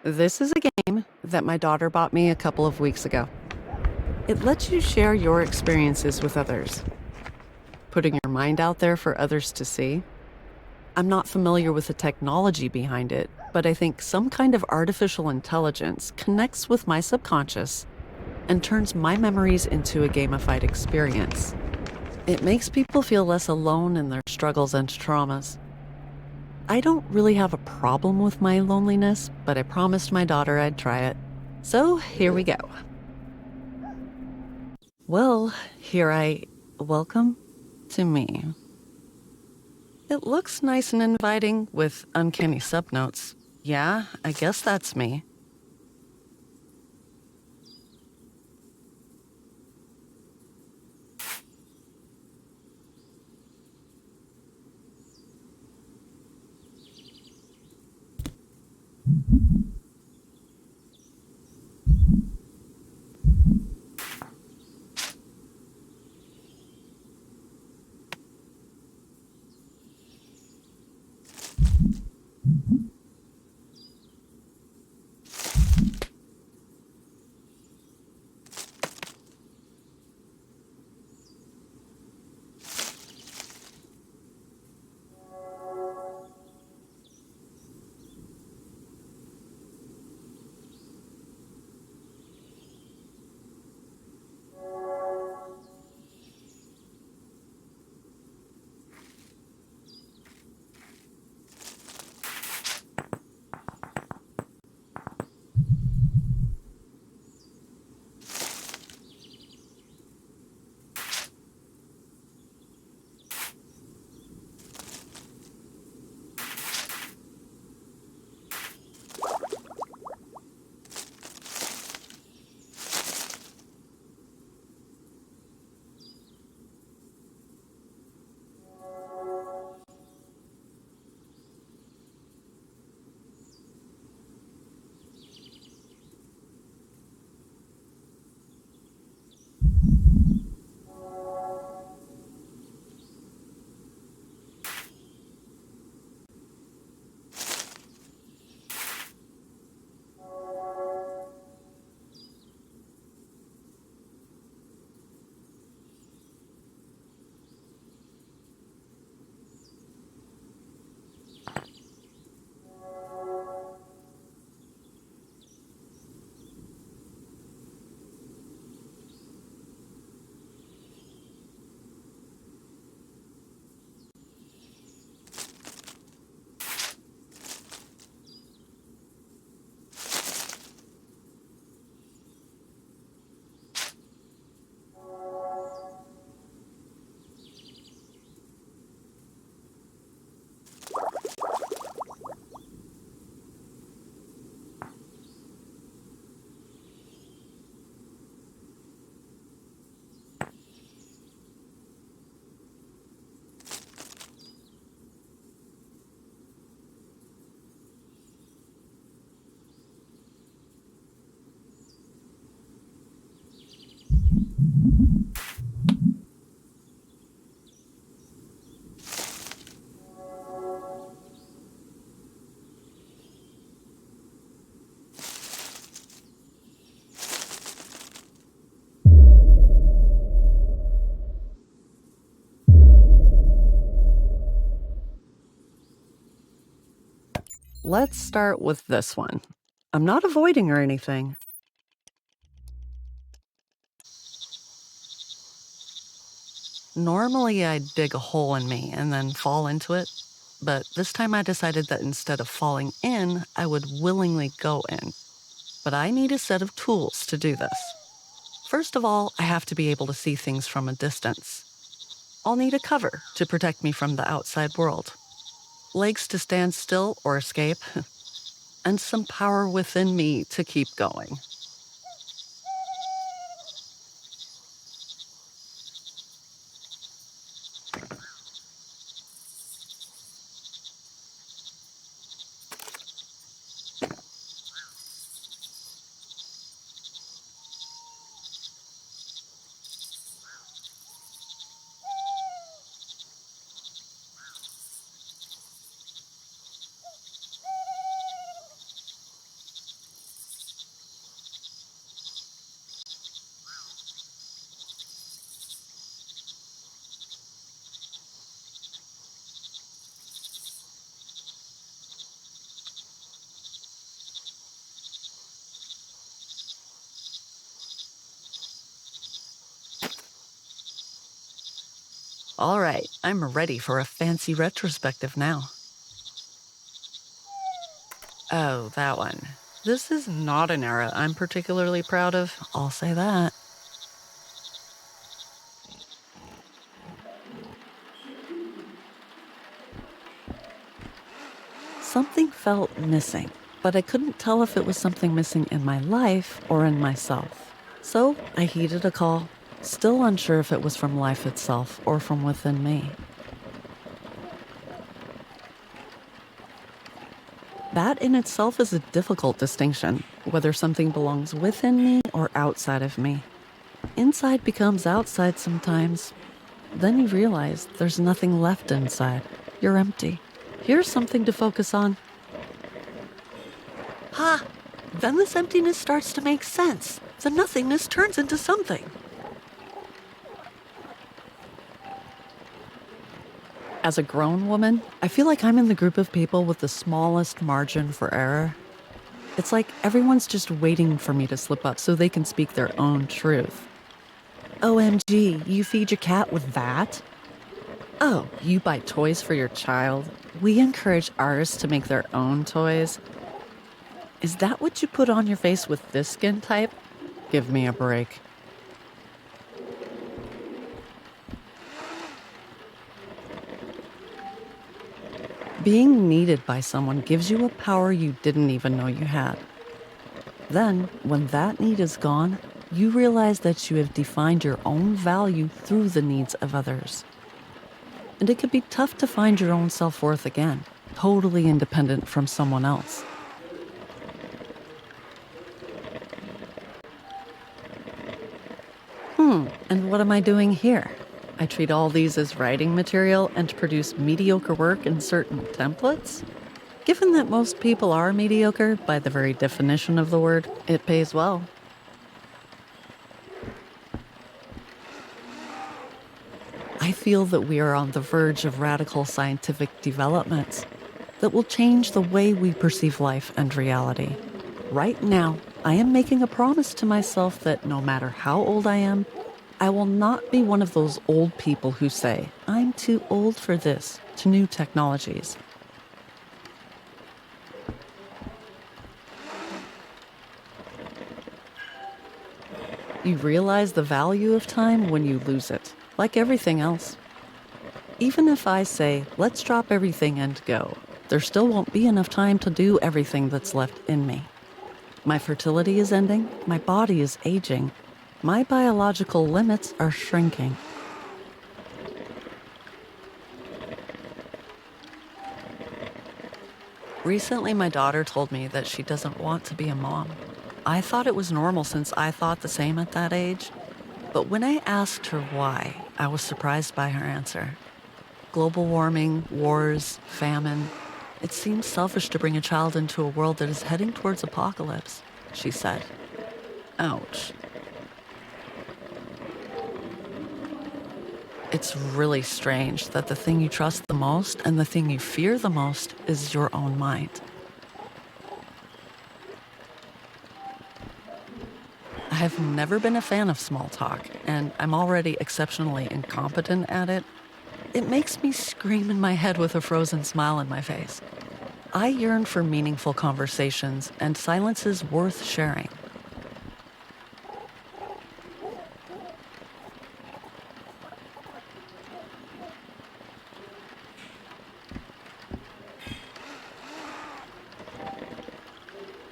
This is a game that my daughter bought me a couple of weeks ago. It lets you share your experiences with others, putting your mind out there for others to see. I'm not familiar with the technology behind it, but I think some kind of artificial intelligence connects with my subconscious and turns my memories into a gamified experience. It makes people feel less alone in their struggles and traumas. I don't really have a problem with my loneliness, but I promised my daughter I'd try it. So here we go. Well, welcome to me. It looks nice and inviting with uncanny subnotes. Yeah, I guess that's me. Let's start with this one. I'm not avoiding or anything. Normally, I'd dig a hole in me and then fall into it, but this time I decided that instead of falling in, I would willingly go in. But I need a set of tools to do this. First of all, I have to be able to see things from a distance. I'll need a cover to protect me from the outside world, legs to stand still or escape, and some power within me to keep going. All right, I'm ready for a fancy retrospective now. Oh, that one. This is not an era I'm particularly proud of, I'll say that. Something felt missing, but I couldn't tell if it was something missing in my life or in myself. So I heeded a call, still unsure if it was from life itself or from within me. That in itself is a difficult distinction, whether something belongs within me or outside of me. Inside becomes outside sometimes. Then you realize there's nothing left inside. You're empty. Here's something to focus on. Ha! Then this emptiness starts to make sense. The nothingness turns into something. As a grown woman, I feel like I'm in the group of people with the smallest margin for error. It's like everyone's just waiting for me to slip up so they can speak their own truth. OMG, you feed your cat with that? Oh, you buy toys for your child? We encourage artists to make their own toys. Is that what you put on your face with this skin type? Give me a break. Being needed by someone gives you a power you didn't even know you had. Then, when that need is gone, you realize that you have defined your own value through the needs of others. And it can be tough to find your own self-worth again, totally independent from someone else. And what am I doing here? I treat all these as writing material and produce mediocre work in certain templates? Given that most people are mediocre, by the very definition of the word, it pays well. I feel that we are on the verge of radical scientific developments that will change the way we perceive life and reality. Right now, I am making a promise to myself that no matter how old I am, I will not be one of those old people who say, I'm too old for this, to new technologies. You realize the value of time when you lose it, like everything else. Even if I say, let's drop everything and go, there still won't be enough time to do everything that's left in me. My fertility is ending, my body is aging, my biological limits are shrinking. Recently, my daughter told me that she doesn't want to be a mom. I thought it was normal since I thought the same at that age. But when I asked her why, I was surprised by her answer. Global warming, wars, famine. It seems selfish to bring a child into a world that is heading towards apocalypse, she said. Ouch. It's really strange that the thing you trust the most and the thing you fear the most is your own mind. I have never been a fan of small talk, and I'm already exceptionally incompetent at it. It makes me scream in my head with a frozen smile on my face. I yearn for meaningful conversations and silences worth sharing.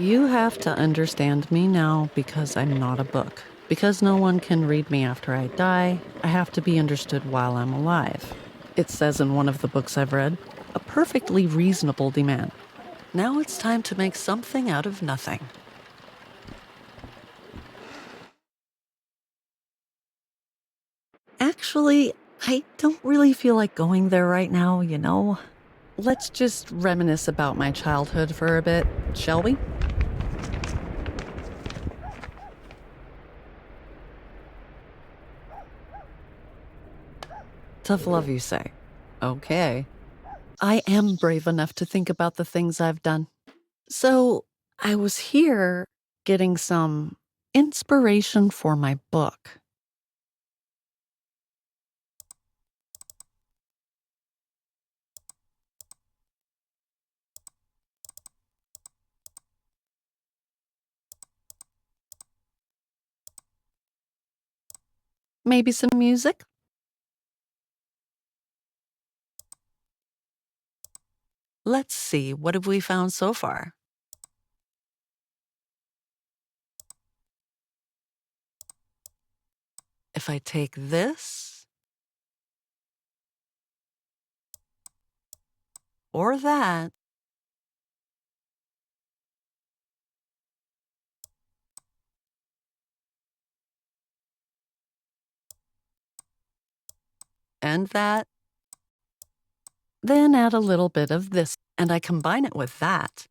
You have to understand me now because I'm not a book. Because no one can read me after I die, I have to be understood while I'm alive. It says in one of the books I've read, a perfectly reasonable demand. Now it's time to make something out of nothing. Actually, I don't really feel like going there right now, you know? Let's just reminisce about my childhood for a bit, shall we? Tough love, you say. Okay. I am brave enough to think about the things I've done. So, I was here getting some inspiration for my book. Maybe some music? Let's see, what have we found so far? If I take this or that, and that, then add a little bit of this, and I combine it with that.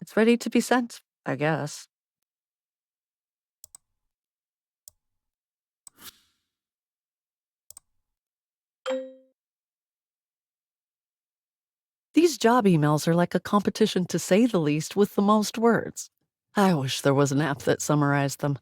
It's ready to be sent, I guess. These job emails are like a competition to say the least with the most words. I wish there was an app that summarized them.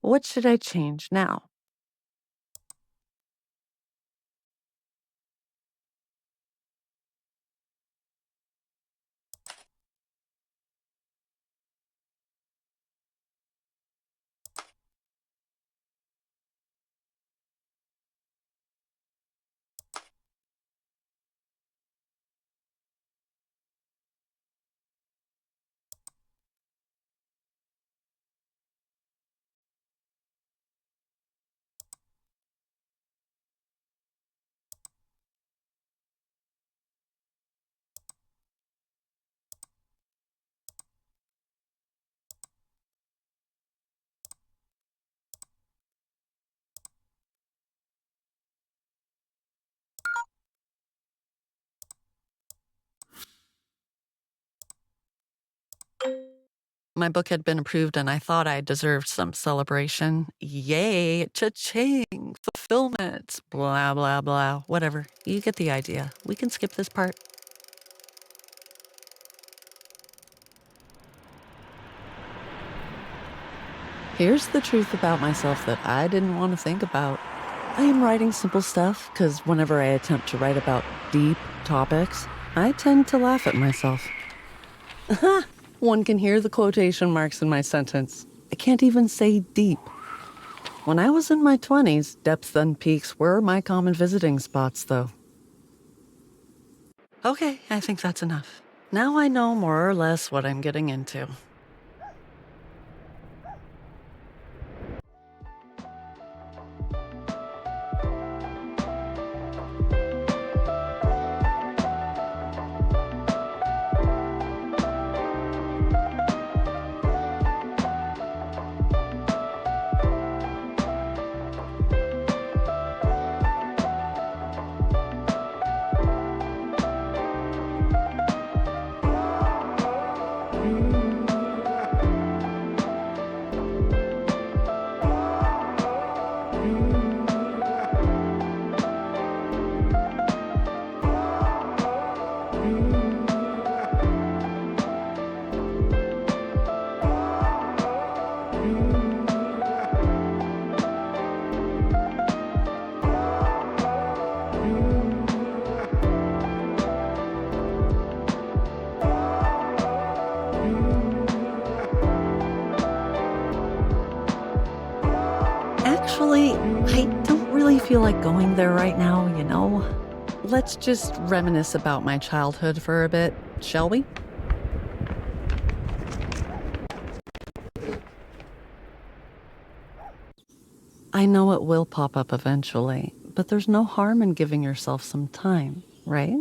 What should I change now? My book had been approved and I thought I deserved some celebration. Yay, cha-ching, fulfillment, blah, blah, blah, whatever. You get the idea. We can skip this part. Here's the truth about myself that I didn't want to think about. I am writing simple stuff because whenever I attempt to write about deep topics, I tend to laugh at myself. One can hear the quotation marks in my sentence. I can't even say deep. When I was in my 20s, depths and peaks were my common visiting spots, though. Okay, I think that's enough. Now I know more or less what I'm getting into. Actually, I don't really feel like going there right now, you know? Let's just reminisce about my childhood for a bit, shall we? I know it will pop up eventually, but there's no harm in giving yourself some time, right?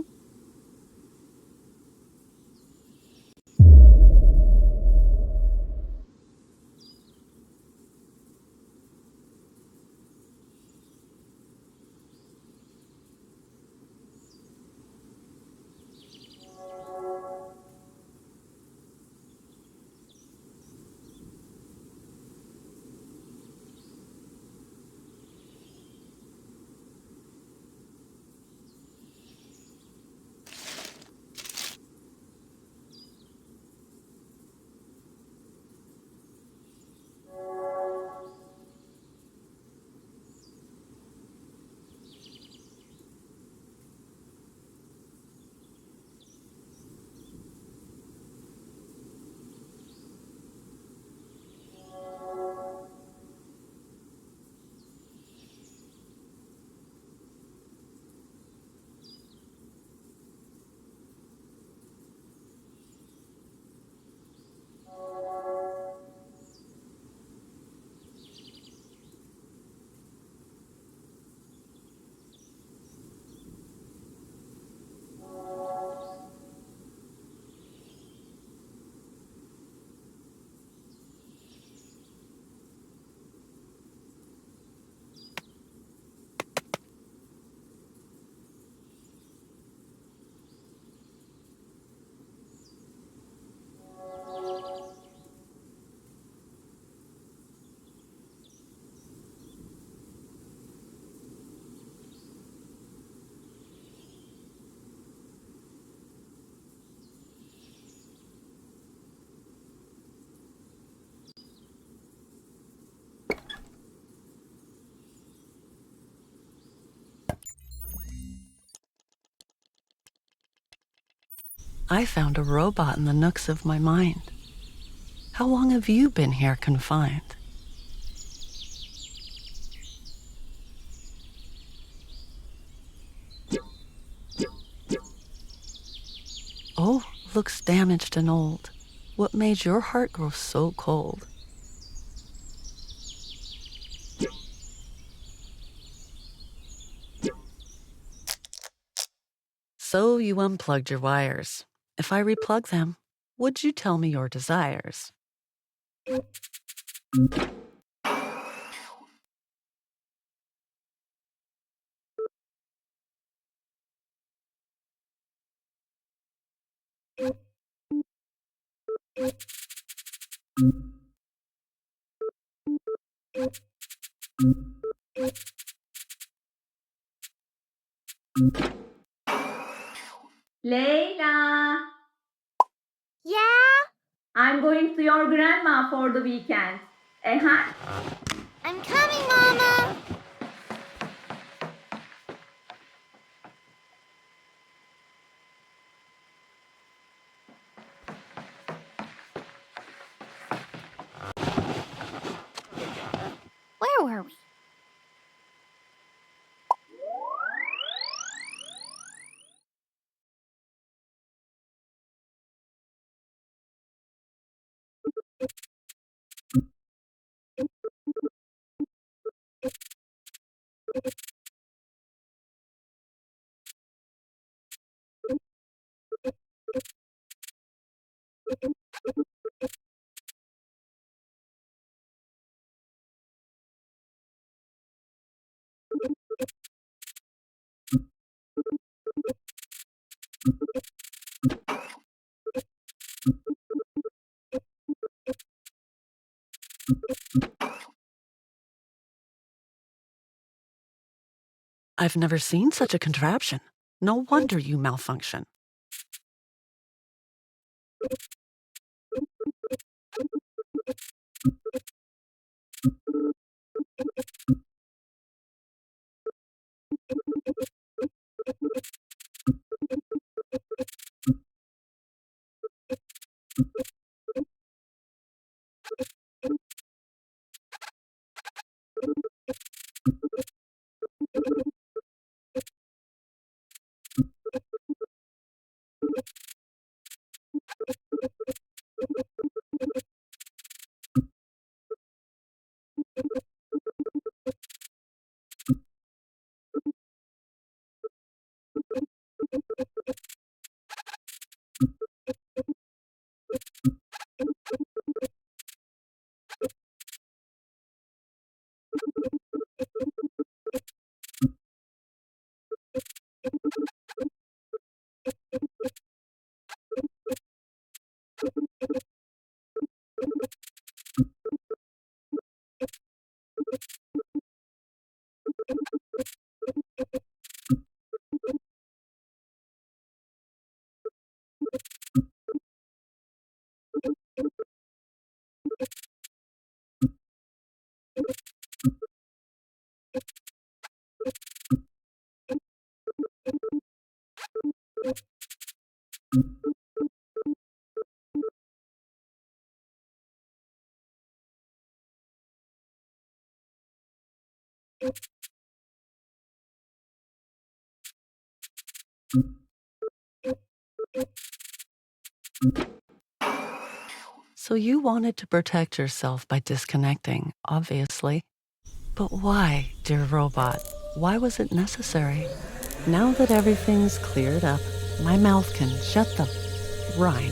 I found a robot in the nooks of my mind. How long have you been here confined? Oh, looks damaged and old. What made your heart grow so cold? So you unplugged your wires. If I replug them, would you tell me your desires? Leila, Yeah? I'm going to your grandma for the weekend. Huh? I'm coming, Mama! Where were we? I've never seen such a contraption. No wonder you malfunction. So you wanted to protect yourself by disconnecting, obviously. But why, dear robot? Why was it necessary? Now that everything's cleared up, my mouth can shut the rhyme.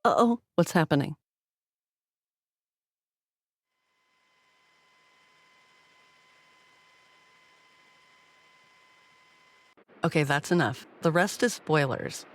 Uh-oh, what's happening? Okay, that's enough. The rest is spoilers.